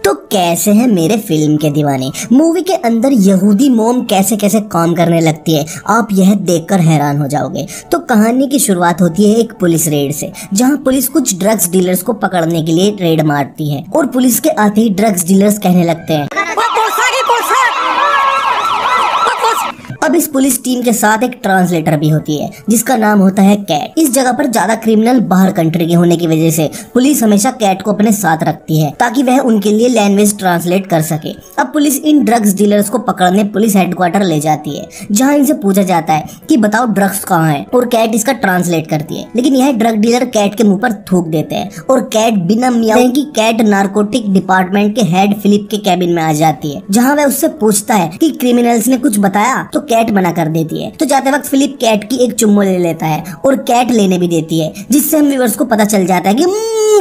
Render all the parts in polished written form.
तो कैसे हैं मेरे फिल्म के दीवाने। मूवी के अंदर यहूदी मॉम कैसे कैसे काम करने लगती है, आप यह देखकर हैरान हो जाओगे। तो कहानी की शुरुआत होती है एक पुलिस रेड से, जहां पुलिस कुछ ड्रग्स डीलर्स को पकड़ने के लिए रेड मारती है और पुलिस के आते ही ड्रग्स डीलर्स कहने लगते हैं अब इस पुलिस टीम के साथ एक ट्रांसलेटर भी होती है जिसका नाम होता है कैट। इस जगह पर ज्यादा क्रिमिनल बाहर कंट्री के होने की वजह से पुलिस हमेशा कैट को अपने साथ रखती है ताकि वह उनके लिए लैंग्वेज ट्रांसलेट कर सके। अब पुलिस इन ड्रग्स डीलर्स को पकड़ने पुलिस हेडक्वार्टर ले जाती है, जहां इनसे पूछा जाता है कि बताओ ड्रग्स कहाँ है, और कैट इसका ट्रांसलेट करती है। लेकिन यह ड्रग डीलर कैट के मुंह पर थूक देते हैं और कैट बिना मियाँ की कैट नारकोटिक डिपार्टमेंट के हेड फिलिप के कैबिन में आ जाती है, जहाँ वह उससे पूछता है कि क्रिमिनल्स ने कुछ बताया, तो कैट मना कर देती है। तो जाते वक्त फिलिप कैट की एक चुम्मो ले लेता है और कैट लेने भी देती है, जिससे हम व्यूअर्स को पता चल जाता है कि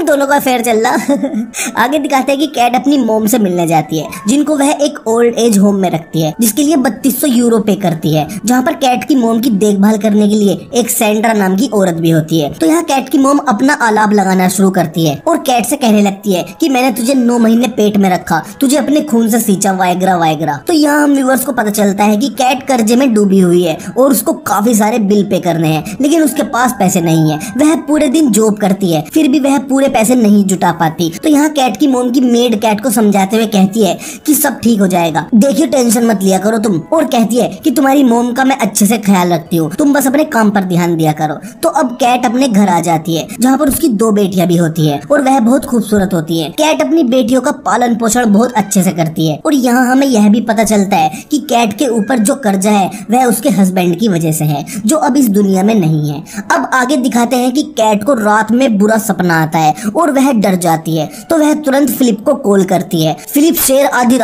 दोनों का अफेयर चल रहा। आगे दिखाते हैं कि कैट अपनी मॉम से मिलने जाती है, जिनको वह एक ओल्ड एज होम में रखती है, जिसके लिए 3200 यूरो पे करती है, जहाँ पर कैट की मॉम की देखभाल करने के लिए एक सैंड्रा नाम की औरत भी होती है। तो यहाँ कैट की मॉम अपना आलाप लगाना शुरू करती है और कैट से कहने लगती है कि मैंने तुझे 9 महीने पेट में रखा, तुझे अपने खून से सींचा, वायग्रा वायग्रा। तो यहाँ हम व्यूअर्स को पता चलता है कि कैट कर्जे में डूबी हुई है और उसको काफी सारे बिल पे करने हैं, लेकिन उसके पास पैसे नहीं है। वह पूरे दिन जॉब करती है, फिर भी वह पूरे पैसे नहीं जुटा पाती। तो यहाँ कैट की मॉम की मेड कैट को समझाते हुए कहती है कि सब ठीक हो जाएगा, देखिए टेंशन मत लिया करो तुम, और कहती है कि तुम्हारी मॉम का मैं अच्छे से ख्याल रखती हूँ, तुम बस अपने काम पर ध्यान दिया करो। तो अब कैट अपने घर आ जाती है, जहाँ पर उसकी 2 बेटियां भी होती है और वह बहुत खूबसूरत होती है। कैट अपनी बेटियों का पालन पोषण बहुत अच्छे से करती है और यहाँ हमें यह भी पता चलता है कि कैट के ऊपर जो कर्जा है वह उसके हस्बैंड की वजह से है, जो अब इस दुनिया में नहीं है। अब आगे दिखाते हैं कि कैट को रात में बुरा सपना आता है और वह डर जाती है, तो वह तुरंत फिलिप को कॉल करती है। फिलिप शेर आधी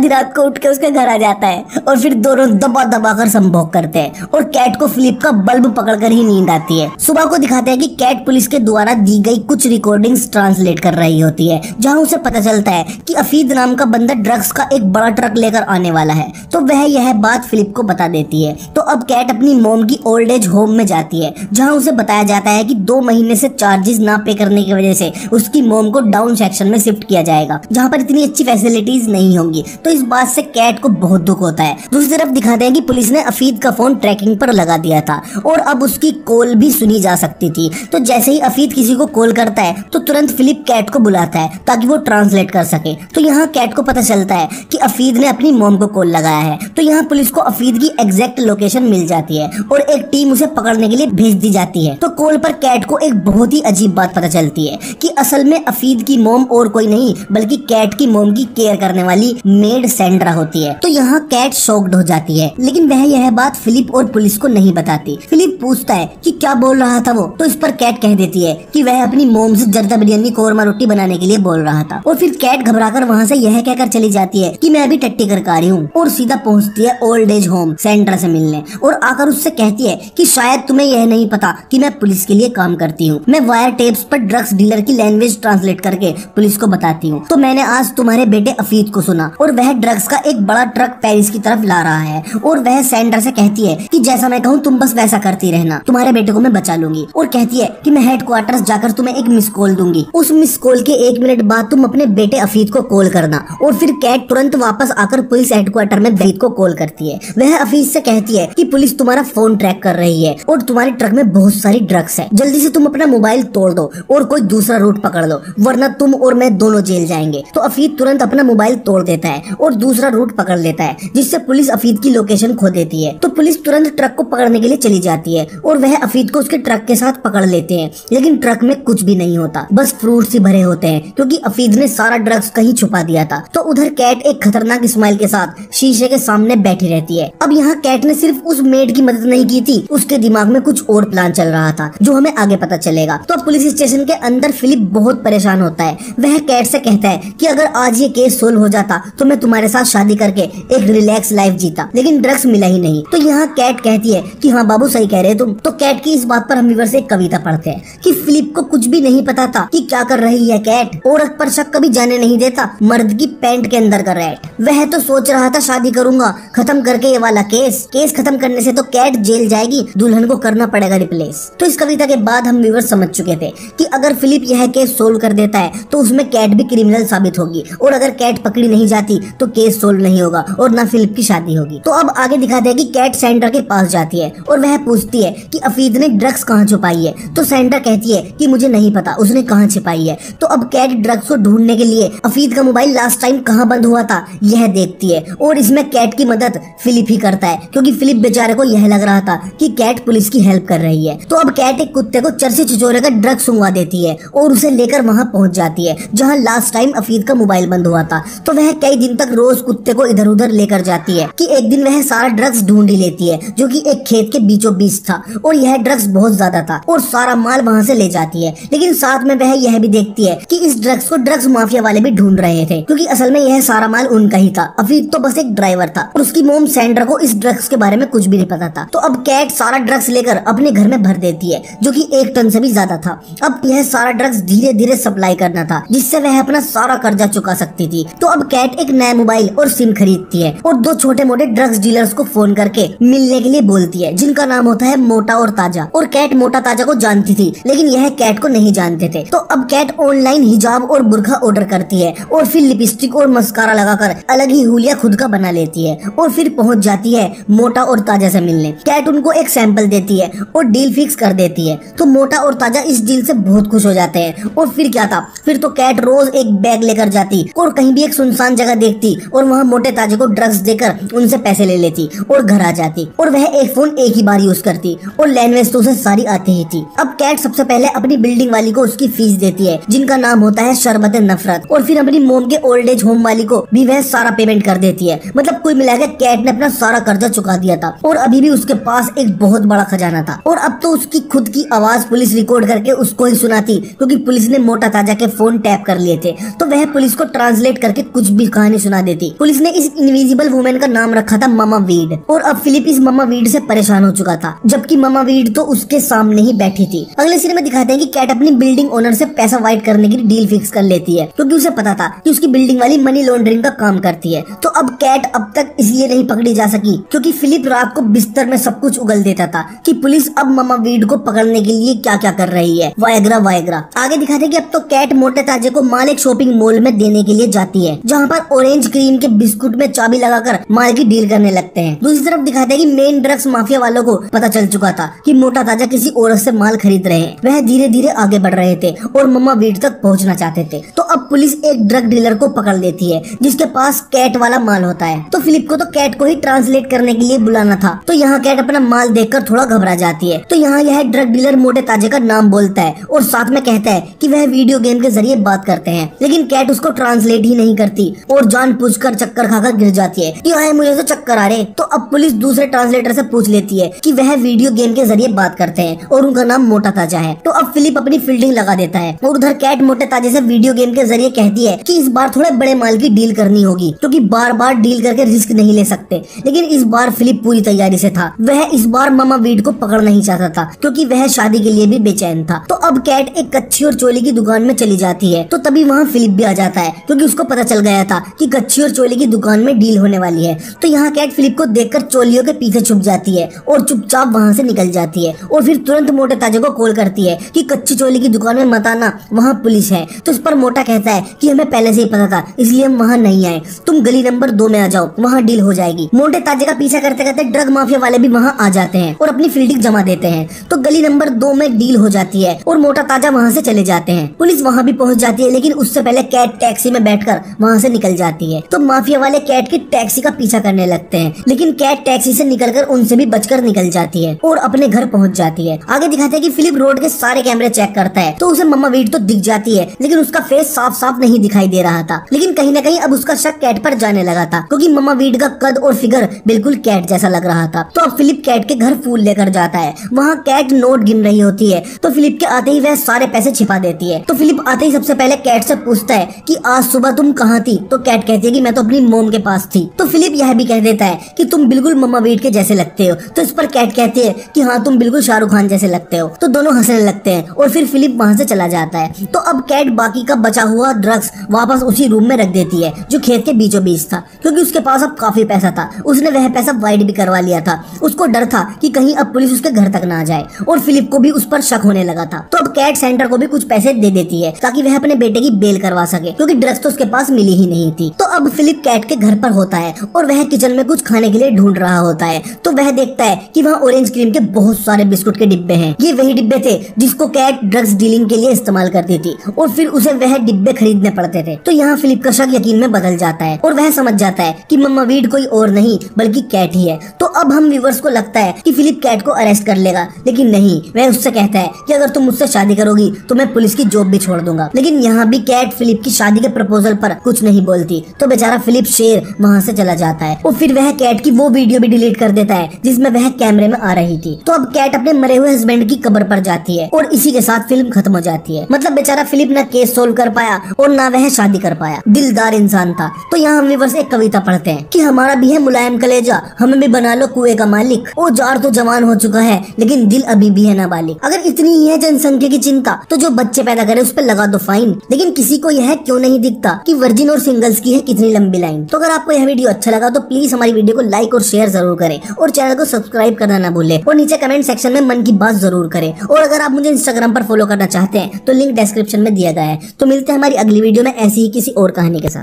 रात को उठ के उसके घर आ जाता है और फिर दोनों दबा दबा कर संभोग करते हैं और कैट को फिलिप का बल्ब पकड़कर ही नींद आती है। सुबह को दिखाते हैं कि कैट पुलिस के द्वारा दी गई कुछ रिकॉर्डिंग्स ट्रांसलेट कर रही होती है, जहां उसे पता चलता है कि अफीद नाम का बंदा ड्रग्स का एक बड़ा ट्रक लेकर आने वाला है। तो वह यह बात फिलिप को बता देती है। तो अब कैट अपनी मॉम की ओल्ड एज होम में जाती है, जहां उसे बताया जाता है कि 2 महीने से चार्जेस ना पे करने की वजह से उसकी मॉम को डाउन सेक्शन में शिफ्ट किया जाएगा, जहां पर इतनी अच्छी फैसिलिटीज नहीं होंगी। तो इस बात से कैट को बहुत दुख होता है। दूसरी तरफ दिखाते हैं कि पुलिस ने अफीद का फोन ट्रैकिंग पर लगा दिया था और अब उसकी कॉल भी सुनी जा सकती थी। तो जैसे ही अफीद किसी को कॉल करता है तो तुरंत फिलिप कैट को बुलाता है ताकि वो ट्रांसलेट कर सके। तो यहाँ कैट को पता चलता है कि अफीद ने अपनी मॉम को कॉल लगाया है। तो यहाँ पुलिस को अफीद की एग्जैक्ट लोकेशन मिल जाती है और एक टीम उसे पकड़ने के लिए भेज दी जाती है। तो कॉल पर कैट को एक बहुत ही अजीब बात पता चलती है कि असल में अफीद की मॉम और कोई नहीं बल्कि कैट की मॉम की केयर करने वाली मेड सैंड्रा होती है। तो यहाँ कैट शॉक्ड हो जाती है, लेकिन वह यह बात फिलिप और पुलिस को नहीं बताती। फिलिप पूछता है कि क्या बोल रहा था वो, तो इस पर कैट कह देती है कि वह अपनी मॉम से जर्दा बिरयानी कोरमा रोटी बनाने के लिए बोल रहा था। और फिर कैट घबराकर वहाँ से यह कहकर चली जाती है कि मैं अभी टट्टी कर आ रही हूँ, और सीधा पहुँचती है ओल्ड एज होम सैंड्रा से मिलने और आकर उससे कहती है कि शायद तुम्हें यह नहीं पता कि मैं पुलिस के लिए काम करती हूँ, मैं वायर टेप्स पर ड्रग्स डीलर की लैंग्वेज ट्रांसलेट करके पुलिस को बताती हूँ। तो मैंने आज तुम्हारे बेटे अफीद को सुना और वह ड्रग्स का एक बड़ा ट्रक पेरिस की तरफ ला रहा है, और वह सैंड्रा से कहती है कि जैसा मैं कहूँ तुम बस वैसा करती रहना, तुम्हारे बेटे को मैं बचा लूंगी। और कहती है कि मैं हेडक्वार्टर्स जाकर तुम्हें एक मिस कॉल दूंगी, उस मिस कॉल के 1 मिनट बाद तुम अपने बेटे अफीद को कॉल करना। और फिर कैट तुरंत वापस आकर पुलिस हेडक्वार्टर में अफीद को कॉल करती है। वह अफीद से कहती है कि पुलिस तुम्हारा फोन ट्रैक कर रही है और तुम्हारे ट्रक में बहुत सारी ड्रग्स है, जल्दी से तुम अपना मोबाइल तोड़ दो और कोई दूसरा रूट पकड़ लो, वरना तुम और मैं दोनों जेल जाएंगे। तो अफीद तुरंत अपना मोबाइल तोड़ देता है और दूसरा रूट पकड़ लेता है, जिससे पुलिस अफीद की लोकेशन खो देती है। तो पुलिस तुरंत ट्रक को पकड़ने के लिए चली जाती है और वह अफीद को उसके ट्रक के साथ पकड़ लेते हैं, लेकिन ट्रक में कुछ भी नहीं होता, बस फ्रूट्स ही भरे होते हैं, क्योंकि अफीद ने सारा ड्रग्स कहीं छुपा दिया था। तो उधर कैट एक खतरनाक स्माइल के साथ शीशे के सामने बैठी रहती है। अब यहाँ कैट ने सिर्फ उस मेड की मदद नहीं की थी, उसके दिमाग में कुछ और प्लान चल रहा था जो हमें आगे पता चलेगा। तो पुलिस स्टेशन के अंदर फिलिप बहुत परेशान होता है। वह कैट से कहता है कि अगर आज ये केस सोल्व हो जाता तो मैं तुम्हारे साथ शादी करके एक रिलैक्स लाइफ जीता, लेकिन ड्रग्स मिला ही नहीं। तो यहाँ कैट कहती है कि हाँ बाबू सही कह रहे तुम। तो कैट की इस बात पर हम व्यूअर से एक कविता पढ़ते हैं कि फिलिप को कुछ भी नहीं पता था कि क्या कर रही है कैट, औरत पर शक कभी जाने नहीं देता, मर्द की पैंट के अंदर का रैट। वह तो सोच रहा था शादी करूंगा खत्म करके ये वाला केस खत्म करने से तो कैट जेल जाएगी, दुल्हन को करना पड़ेगा रिप्लेस। तो इस कविता के बाद हम व्यूअर्स समझ चुके थे कि अगर फिलिप यह केस सोल्व कर देता है तो उसमें कैट भी क्रिमिनल साबित होगी, और अगर कैट पकड़ी नहीं जाती तो केस सोल्व नहीं होगा और ना फिलिप की शादी होगी। तो अब आगे दिखाते हैं कि कैट सेंड्रा के पास जाती है और वह पूछती है कि अफीद ने ड्रग्स कहाँ छुपाई है। तो सेंड्रा कहती है कि मुझे नहीं पता उसने कहाँ छिपाई है। तो अब कैट ड्रग्स को ढूंढने के लिए अफीद का मोबाइल लास्ट टाइम कहाँ बंद हुआ था यह देखती है, और इसमें कैट की मदद फिलिप ही करता है, क्योंकि फिलिप बेचारे को यह लग रहा था कि कैट पुलिस की हेल्प कर रही है। तो अब कैट एक कुत्ते को चरसी छिछोरे का ड्रग्स सुंघवा देती है और उसे लेकर वहाँ पहुँच जाती है जहाँ लास्ट टाइम अफीद का मोबाइल बंद हुआ था। तो वह कई दिन तक रोज कुत्ते को इधर उधर लेकर जाती है कि एक दिन वह सारा ड्रग्स ढूंढ ही लेती है जो कि एक खेत के बीचों बीच था, और यह ड्रग्स बहुत ज्यादा था और सारा माल वहाँ से ले जाती है। लेकिन साथ में वह यह भी देखती है कि इस ड्रग्स को ड्रग्स माफिया वाले भी ढूंढ रहे थे, क्योंकि असल में यह सारा माल उनका ही था। अफीद तो बस एक ड्राइवर था और उसकी मोम सेंड्रा को इस ड्रग्स के बारे में कुछ भी नहीं पता था। तो अब कैट सारा ड्रग्स लेकर अपने घर में भर देती है जो कि 1 टन से भी ज्यादा था। अब यह सारा ड्रग्स धीरे धीरे सप्लाई करना था जिससे वह अपना सारा कर्जा चुका सकती थी। तो अब कैट एक नया मोबाइल और सिम खरीदती है और 2 छोटे मोटे ड्रग्स डीलर्स को फोन करके मिलने के लिए बोलती है, जिनका नाम होता है मोटा और ताजा। और कैट मोटा ताजा को जानती थी लेकिन यह कैट को नहीं जानते थे। तो अब कैट ऑनलाइन हिजाब और बुर्का ऑर्डर करती है और फिर लिपस्टिक और मस्कारा लगाकर अलग ही हुलिया खुद का बना लेती है और फिर पहुंच जाती है मोटा और ताजा से मिलने। कैट उनको एक सैंपल देती है और डील फिक्स कर देती है। तो मोटा और ताजा इस डील से बहुत खुश हो जाते हैं। और फिर क्या था, फिर तो कैट रोज एक बैग लेकर जाती और कहीं भी एक सुनसान जगह देखती और वहाँ मोटे ताजे को ड्रग्स देकर उनसे पैसे ले लेती और घर आ जाती। और वह एक फोन एक ही बार यूज करती और लैंग्वेज तो उसे सारी आती ही थी। अब कैट सबसे पहले अपनी बिल्डिंग वाली को उसकी फीस देती है जिनका नाम होता है शरबत नफरत, और फिर अपनी मोम के ओल्ड एज होम वाली को भी वह सारा पेमेंट कर देती है। मतलब कुल मिलाकर कैट ने अपना सारा कर्जा चुका दिया था और अभी भी उसके पास एक बहुत बड़ा खजाना था। और अब तो उसकी खुद की आवाज पुलिस रिकॉर्ड करके उसको ही सुनाती, क्योंकि पुलिस ने मोटा ताजा के फोन टैप कर लिए थे। तो वह पुलिस को ट्रांसलेट करके कुछ भी कहानी सुना देती। पुलिस ने इस इनविजिबल वुमेन का नाम रखा था मामा वीड, और अब फिलिप इस मामा वीड से परेशान हो चुका था, जबकि मामा वीड तो उसके सामने ही बैठी थी। अगले सीन में दिखाते हैं कि कैट अपनी बिल्डिंग ओनर से पैसा वाइट करने की डील फिक्स कर लेती है, क्योंकि उसे पता था कि उसकी बिल्डिंग वाली मनी लॉन्ड्रिंग का काम करती है। तो अब कैट अब तक इसलिए नहीं पकड़ी जा सकी क्योंकि फिलिप रात को बिस्तर में सब कुछ उगल देता था कि पुलिस अब मामा वीड को पकड़ने के लिए क्या क्या कर रही है, वायग्रा वायग्रा। आगे दिखाते हैं कि अब तो कैट मोटे ताजे को माल एक शॉपिंग मॉल में देने के लिए जाती है, जहाँ पर ऑरेंज क्रीम के बिस्कुट में चाबी लगाकर माल की डील करने लगते हैं। दूसरी तरफ दिखाते हैं कि मेन ड्रग्स माफिया वालों को पता चल चुका था कि मोटा ताजा किसी औरत से माल खरीद रहे हैं। वह धीरे धीरे आगे बढ़ रहे थे और मामा वीड तक पहुँचना चाहते थे। तो अब पुलिस एक ड्रग डीलर को पकड़ लेती है जिसके पास कैट वाला माल होता है। तो फिलिप को तो कैट को ही ट्रांसलेट करने के लिए बुलाना था। तो यहाँ कैट अपना माल देखकर थोड़ा घबरा जाती है। तो यहाँ यह ड्रग डीलर मोटे ताजे का नाम बोलता है और साथ में कहता है कि वह वीडियो गेम के जरिए बात करते हैं, लेकिन कैट उसको ट्रांसलेट ही नहीं करती और जानबूझकर चक्कर खाकर गिर जाती है कि हाय मुझे तो चक्कर आ रहे। तो अब पुलिस दूसरे ट्रांसलेटर से पूछ लेती है कि वह वीडियो गेम के जरिए बात करते हैं और उनका नाम मोटा ताजा है। तो अब फिलिप अपनी फील्डिंग लगा देता है और उधर कैट मोटे ताजे से वीडियो गेम के जरिए कहती है कि इस बार थोड़े बड़े माल की डील करनी होगी, क्योंकि बार बार डील करके रिस्क नहीं ले सकते। लेकिन इस बार फिलिप पूरी तैयारी से था। वह इस बार मामा वीड को पकड़ नहीं चाहता था क्योंकि वह शादी के लिए भी बेचैन था। तो अब कैट एक कच्छी और चोली की दुकान में चली जाती है। तो तभी वहाँ फिलिप भी आ जाता है क्योंकि उसको पता चल गया था कि कच्छी और चोली की दुकान में डील होने वाली है। तो यहाँ कैट फिलिप को देखकर चोलियों के पीछे छुप जाती है और चुपचाप वहाँ से निकल जाती है और फिर तुरंत मोटे ताजे को कॉल करती है कि कच्ची चोली की दुकान में मत आना, वहाँ पुलिस है। तो इस पर मोटा कहता है कि हमें पहले से ही पता था इसलिए हम वहाँ नहीं आए, तुम गली नंबर 2 में आ जाओ, वहाँ डील हो जाएगी। मोटे ताजे का पीछा करते करते ड्रग माफिया वाले भी वहाँ आ जाते हैं और अपनी फील्डिंग जमा देते हैं। तो गली नंबर 2 में डील हो जाती है और मोटा ताजा वहाँ से चले जाते हैं। पुलिस वहाँ भी पहुँच जाती है, लेकिन उससे पहले कैट टैक्सी में बैठकर वहाँ से निकल जाती है। तो माफिया वाले कैट की टैक्सी का पीछा करने लगते हैं, लेकिन कैट टैक्सी से निकलकर उनसे भी बचकर निकल जाती है और अपने घर पहुँच जाती है। आगे दिखाते हैं कि फिलिप रोड के सारे कैमरे चेक करता है तो उसे मम्मा वीड तो दिख जाती है, लेकिन उसका फेस साफ साफ नहीं दिखाई दे रहा था। लेकिन कहीं न कहीं अब उसका शक कैट पर जाने लगा था क्योंकि मम्मा वीड का कद और फिगर बिल्कुल कैट जैसा लग रहा था। तो अब फिलिप कैट के घर फूल लेकर जाता है। वहाँ कैट नोट गिन रही होती है, तो फिलिप के आते ही वह सारे पैसे छिपा देती है। तो फिलिप आते ही सबसे पहले कैट से पूछता है कि आज सुबह तुम कहाँ थी। तो कैट कहती है कि मैं तो अपनी मोम के पास थी। तो फिलिप यह भी कह देता है कि तुम बिल्कुल मम्मा वीड के जैसे लगते हो। तो इस पर कैट कहती है कि हाँ तुम बिल्कुल शाहरुख खान जैसे लगते हो। तो दोनों हंसने लगते हैं और फिर फिलिप वहाँ से चला जाता है। तो अब कैट बाकी का बचा हुआ ड्रग्स वापस उसी रूम में रख देती है जो खेत के बीचों बीच था, क्योंकि उसके पास अब काफी पैसा था, उसने वह पैसा वाइड भी करवा लिया था। उसको डर था कि कहीं अब पुलिस उसके घर तक ना आ जाए, और फिलिप को भी उस पर शक होने लगा था। तो अब कैट सेंटर को भी कुछ पैसे दे देती है ताकि वह अपने बेटे की बेल करवा सके, क्योंकि ड्रग्स तो उसके पास मिली ही नहीं थी। तो अब फिलिप कैट के घर पर होता है और वह किचन में कुछ खाने के लिए ढूंढ रहा होता है। तो वह देखता है कि वहाँ ऑरेंज क्रीम के बहुत सारे बिस्कुट के डिब्बे हैं। ये वही डिब्बे थे जिसको कैट ड्रग्स डीलिंग के लिए इस्तेमाल करती थी, और फिर उसे वह डिब्बे खरीदने पड़ते थे। तो यहाँ फिलिप का शक यकीन में बदल जाता है और वह समझ जाता है कि मम्मा वीड कोई और नहीं बल्कि कैट ही है। तो अब हम व्यूअर्स को लगता है कि फिलिप कैट को अरेस्ट कर लेगा, लेकिन नहीं, वह उससे कहता है कि अगर तुम मुझसे शादी करोगी तो मैं पुलिस की जॉब भी छोड़ दूंगा। लेकिन यहाँ भी कैट फिलिप की शादी के प्रपोजल पर कुछ नहीं बोलती, तो बेचारा फिलिप शेर वहाँ से चला जाता है। और फिर वह कैट की वो वीडियो भी डिलीट कर देता है जिसमें वह कैमरे में आ रही थी। तो अब कैट अपने मरे हुए हस्बैंड की कब्र पर जाती है और इसी के साथ फिल्म खत्म हो जाती है। मतलब बेचारा फिलिप ना केस सोल्व कर पाया और ना वह शादी कर पाया। दिलदार इंसान था। तो यहाँ हम व्यूअर्स एक कविता पढ़ते हैं कि हमारा भी है मुलायम कलेजा, हमें भी बना लो कुएं का मालिक। ओ जार तो जवान हो चुका है लेकिन दिल अभी भी है नाबालिग। अगर इतनी ही है जनसंख्या की चिंता तो जो बच्चे पैदा करे उस पर लगा दो फाइन। लेकिन किसी को यह क्यों नहीं दिखता कि वर्जिन और सिंगल्स की है कितनी लंबी लाइन। तो अगर आपको यह वीडियो अच्छा लगा तो प्लीज हमारी वीडियो को लाइक और शेयर जरूर करें, और चैनल को सब्सक्राइब करना ना भूले, और नीचे कमेंट सेक्शन में मन की बात जरूर करें। और अगर आप मुझे इंस्टाग्राम पर फॉलो करना चाहते हैं तो लिंक डिस्क्रिप्शन में दिया गया है। तो मिलते हैं हमारी अगली वीडियो में ऐसी ही किसी और कहानी के साथ।